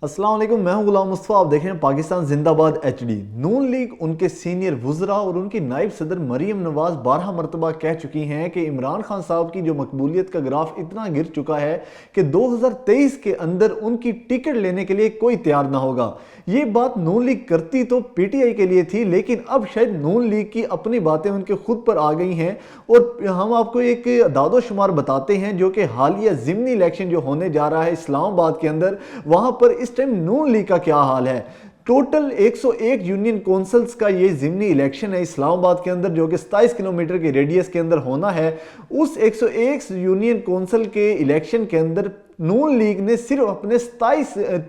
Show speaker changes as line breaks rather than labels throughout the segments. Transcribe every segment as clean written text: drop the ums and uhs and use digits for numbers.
अस्सलाम वालेकुम, मैं हूं गुलाम मुस्तफ़ा। आप देख रहे हैं पाकिस्तान जिंदाबाद एचडी। नून लीग उनके सीनियर वुज़रा और उनकी नायब सदर मरीम नवाज 12 मरतबा कह चुकी हैं कि इमरान खान साहब की जो मकबूलियत का ग्राफ इतना गिर चुका है कि 2023 के अंदर उनकी टिकट लेने के लिए कोई तैयार ना होगा। ये बात नून लीग करती तो पीटीआई के लिए थी, लेकिन अब शायद नून लीग की अपनी बातें उनके खुद पर आ गई हैं। और हम आपको एक दादोशुमार बताते हैं जो कि हालिया ज़िमनी इलेक्शन जो होने जा रहा है इस्लामाबाद के अंदर, वहां पर इस टाइम नून लीग का क्या हाल है। टोटल 101 यूनियन काउंसिल्स का ये ज़िमनी इलेक्शन है इस्लामाबाद के अंदर, जो कि 27 किलोमीटर के रेडियस के अंदर होना है। उस 101 यूनियन काउंसिल के इलेक्शन के अंदर नून लीग ने सिर्फ अपने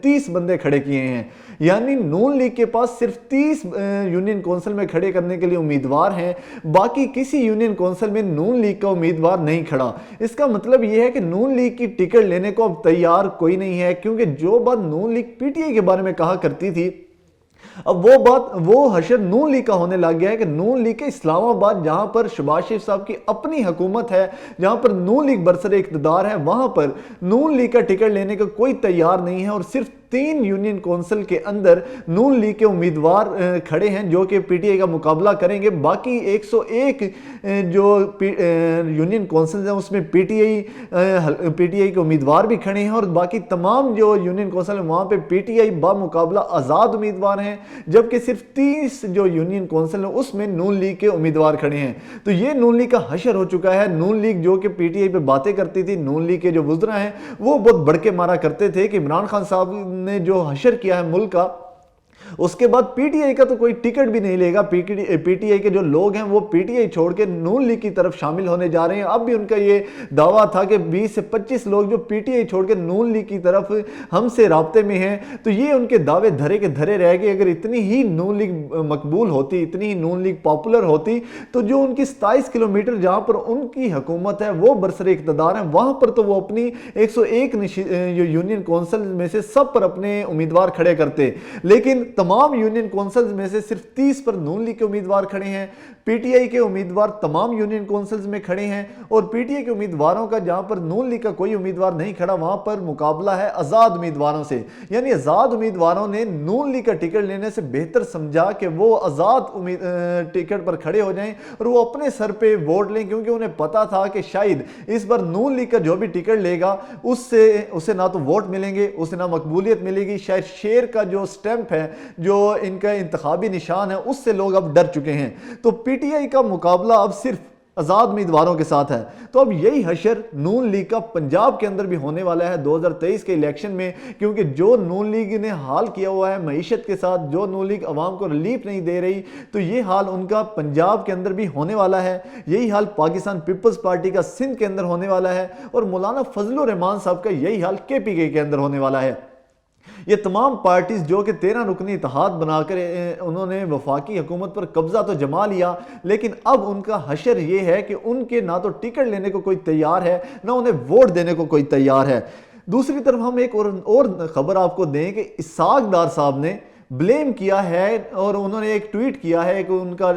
30 बंदे खड़े किए हैं। यानी नून लीग के पास सिर्फ 30 यूनियन काउंसिल में खड़े करने के लिए उम्मीदवार हैं, बाकी किसी यूनियन काउंसिल में नून लीग का उम्मीदवार नहीं खड़ा। इसका मतलब यह है कि नून लीग की टिकट लेने को अब तैयार कोई नहीं है, क्योंकि जो बात नून लीग पीटीआई के बारे में कहा करती थी, अब वो हशर नून लीग का होने लग गया है कि नून लीग के इस्लामाबाद, जहां पर शहबाज शरीफ साहब की अपनी हुकूमत है, जहां पर नून लीग बरसरे इक़्तिदार है, वहां पर नून लीग का टिकट लेने का कोई तैयार नहीं है। और सिर्फ 3 यूनियन काउंसिल के अंदर नून लीग के उम्मीदवार खड़े हैं जो कि पीटीआई का मुकाबला करेंगे। बाकी 101 जो यूनियन काउंसिल हैं उसमें पीटीआई के उम्मीदवार भी खड़े हैं, और बाकी तमाम जो यूनियन काउंसिल है वहाँ पे पीटीआई बामुकाबला आज़ाद उम्मीदवार हैं, जबकि सिर्फ 30 जो यूनियन काउंसिल है उसमें नून लीग के उम्मीदवार खड़े हैं। तो ये नून लीग का हशर हो चुका है। नून लीग जो कि पीटीआई पे बातें करती थी, नून लीग के जो वुज़रा हैं वो बहुत बढ़के मारा करते थे कि इमरान खान साहब ने जो हशर किया है मुल्क का, उसके बाद पीटीआई का तो कोई टिकट भी नहीं लेगा। पीटीआई के जो लोग हैं वो पीटीआई छोड़ के नून लीग की तरफ शामिल होने जा रहे हैं। अब भी उनका ये दावा था कि 20 से 25 लोग जो पीटीआई छोड़ के नून लीग की तरफ हमसे राब्ते में हैं। तो ये उनके दावे धरे के धरे रह गए। अगर इतनी ही नून लीग मकबूल होती, इतनी ही नून लीग पॉपुलर होती, तो जो उनकी 27 किलोमीटर जहां पर उनकी हुकूमत है वो बरसरे इक़्तिदार है, वहां पर तो वो अपनी 101 यूनियन काउंसिल में से सब पर अपने उम्मीदवार खड़े करते। लेकिन तमाम यूनियन काउंसिल्स में से सिर्फ 30 पर नून लीग के उम्मीदवार खड़े हैं। पीटीआई के उम्मीदवार तमाम यूनियन काउंसिल्स में खड़े हैं, और पीटीआई के उम्मीदवारों का जहां पर नून लीग का कोई उम्मीदवार नहीं खड़ा, वहां पर मुकाबला है आज़ाद उम्मीदवारों से। यानी आज़ाद उम्मीदवारों ने नून लीग का टिकट लेने से बेहतर समझा कि वो आज़ाद टिकट पर खड़े हो जाएं और वो अपने सर पे वोट लें, क्योंकि उन्हें पता था कि शायद इस बार नून लीग का जो भी टिकट लेगा उससे ना तो वोट मिलेंगे, उससे ना मकबूलियत मिलेगी। शायद शेर का जो स्टैंप है, जो इनका इंतखाबी निशान है, उससे लोग अब डर चुके हैं। तो पीटीआई का मुकाबला अब सिर्फ आज़ाद उम्मीदवारों के साथ है। तो अब यही हशर नून लीग का पंजाब के अंदर भी होने वाला है 2023 के इलेक्शन में, क्योंकि जो नून लीग ने हाल किया हुआ है मईशत के साथ, जो नून लीग अवाम को रिलीफ नहीं दे रही, तो ये हाल उनका पंजाब के अंदर भी होने वाला है। यही हाल पाकिस्तान पीपल्स पार्टी का सिंध के अंदर होने वाला है, और मौलाना फजलुर रहमान साहब का यही हाल केपीके के अंदर होने वाला है। ये तमाम पार्टीज जो कि 13 रुकनी इत्तेहाद बनाकर उन्होंने वफाकी हुकूमत पर कब्जा तो जमा लिया, लेकिन अब उनका हशर ये है कि उनके ना तो टिकट लेने को कोई तैयार है, ना उन्हें वोट देने को कोई तैयार है। दूसरी तरफ हम एक और खबर आपको दें कि इसहाक डार साहब ने ब्लेम किया है, और उन्होंने एक ट्वीट किया है कि उनका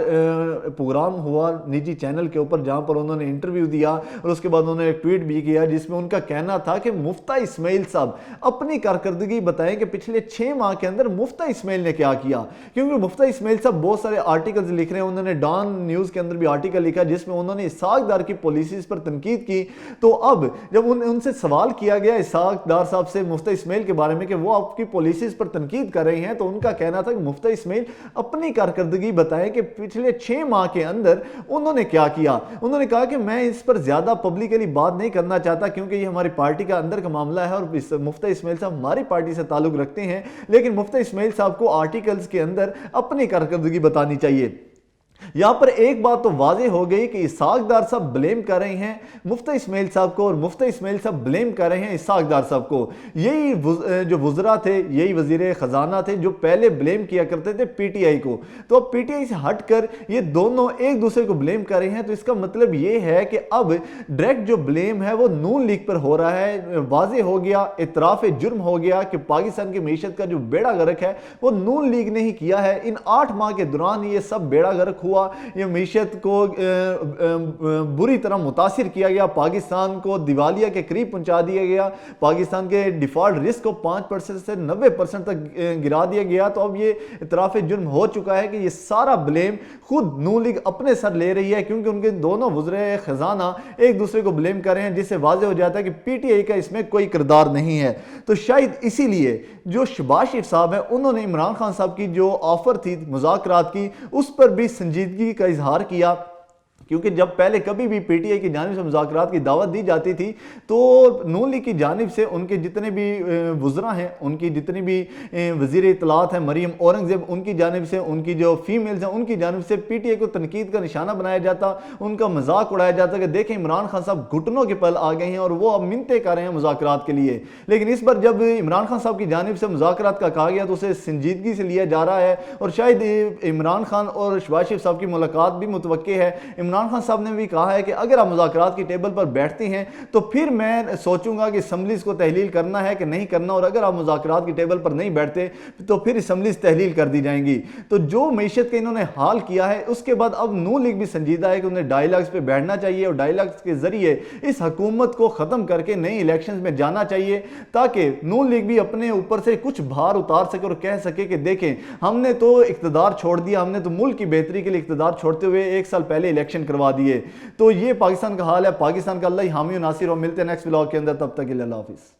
प्रोग्राम हुआ निजी चैनल के ऊपर जहां पर उन्होंने इंटरव्यू दिया, और उसके बाद उन्होंने एक ट्वीट भी किया जिसमें उनका कहना था कि मुफ्ता इस्माइल साहब अपनी कारकर्दगी बताएं कि पिछले 6 माह के अंदर मुफ्ता इस्माइल ने क्या किया। क्योंकि मुफ्ता इस्माइल साहब बहुत सारे आर्टिकल्स लिख रहे हैं। उन्होंने डॉन न्यूज़ के अंदर भी आर्टिकल लिखा जिसमें उन्होंने इसहाक डार की पॉलिसीज पर तनकीद की। तो अब जब उनसे सवाल किया गया इसहाक डार साहब से मुफ्ता इस्माइल के बारे में कि वो आपकी पॉलिसीज पर तनकीद कर रहे हैं, तो उनका कहना था कि मुफ्ता इस्माइल अपनी कारकर्दगी बताएं कि पिछले 6 माह के अंदर उन्होंने क्या किया। उन्होंने कहा कि मैं इस पर ज्यादा पब्लिकली बात नहीं करना चाहता, क्योंकि ये हमारी पार्टी का अंदर का मामला है, और मुफ्ता इस्माइल साहब हमारी पार्टी से ताल्लुक रखते हैं। लेकिन मुफ्ता इस्माइल साहब को आर्टिकल्स के अंदर अपनी कारकर्दगी बतानी चाहिए। यहां पर एक बात तो वाज़ेह हो गई कि इसहाक डार साहब ब्लेम कर रहे हैं मुफ्ता इस्माइल साहब को, और मुफ्ता इस्माइल साहब ब्लेम कर रहे हैं इसहाक डार साहब को। यही जो वुज़रा थे, यही वज़ीर ख़जाना थे जो पहले ब्लेम किया करते थे पीटीआई को। तो अब पीटीआई से हटकर ये दोनों एक दूसरे को ब्लेम कर रहे हैं। तो इसका मतलब ये है कि अब डायरेक्ट जो ब्लेम है वो नून लीग पर हो रहा है। वाज़ेह हो गया, इतराफ़ जुर्म हो गया कि पाकिस्तान की मीशत का जो बेड़ा गर्क है वो नून लीग ने ही किया है। इन 8 माह के दौरान ये सब बेड़ा गर्क ہوا, یہ معیشت کو بری طرح متاثر کیا گیا, پاکستان کو دیوالیہ کے قریب پہنچا دیا گیا, پاکستان کے ڈیفالٹ رسک کو 5% سے 90% تک گرا دیا گیا. تو اب یہ اعتراف جرم ہو چکا ہے کہ یہ سارا بلیم خود نون لیگ اپنے سر لے رہی ہے, کیونکہ ان کے دونوں وزرائے خزانہ ایک دوسرے کو بلیم کر رہے ہیں, جس سے واضح ہو جاتا ہے کہ پی ٹی آئی کا اس میں کوئی کردار نہیں ہے. تو شاید اسی لیے جو شہباز شریف صاحب ہیں انہوں نے عمران خان صاحب کی جو آفر تھی مذاکرات کی اس پر بھی سنجیدگی کا اظہار کیا, کیونکہ جب پہلے کبھی بھی پی ٹی آئی کی جانب سے مذاکرات کی دعوت دی جاتی تھی تو نون لیگ کی جانب سے ان کے جتنے بھی وزراء ہیں, ان کی جتنی بھی وزیر اطلاعات ہیں مریم اورنگزیب, ان کی جانب سے, ان کی جو فیمیلز ہیں ان کی جانب سے پی ٹی آئی کو تنقید کا نشانہ بنایا جاتا, ان کا مذاق اڑایا جاتا کہ دیکھیں عمران خان صاحب گھٹنوں کے پل آ گئے ہیں اور وہ اب منتیں کر رہے ہیں مذاکرات کے لیے. لیکن اس پر جب عمران خان صاحب کی جانب سے مذاکرات کا کہا گیا تو اسے سنجیدگی سے لیا جا رہا ہے, اور شاید عمران خان اور شہباز شریف صاحب کی ملاقات بھی متوقع ہے. عمران خان صاحب نے بھی کہا ہے کہ اگر آپ مذاکرات کی ٹیبل پر بیٹھتے ہیں تو پھر میں سوچوں گا کہ اسمبلیز کو تحلیل کرنا ہے کہ نہیں کرنا, اور اگر آپ مذاکرات کی ٹیبل پر نہیں بیٹھتے تو پھر اسمبلیز تحلیل کر دی جائیں گی. تو جو معیشت کے انہوں نے حال کیا ہے اس کے بعد اب نون لیگ بھی سنجیدہ ہے کہ انہیں ڈائیلاگز پہ بیٹھنا چاہیے اور ڈائیلاگز کے ذریعے اس حکومت کو ختم کر کے نئی الیکشنز میں جانا چاہیے, تاکہ نون لیگ بھی اپنے اوپر سے کچھ بھار اتار سکے اور کہہ سکے کہ دیکھیں ہم نے تو اقتدار چھوڑ دیا, ہم نے تو ملک کی بہتری کے لیے اقتدار چھوڑتے ہوئے 1 سال پہلے الیکشن کروا دیے. تو یہ پاکستان کا حال ہے. پاکستان کا اللہ ہی حامی و ناصر, اور ملتے ہیں نیکسٹ ولاگ کے اندر, تب تک کے لیے اللہ حافظ.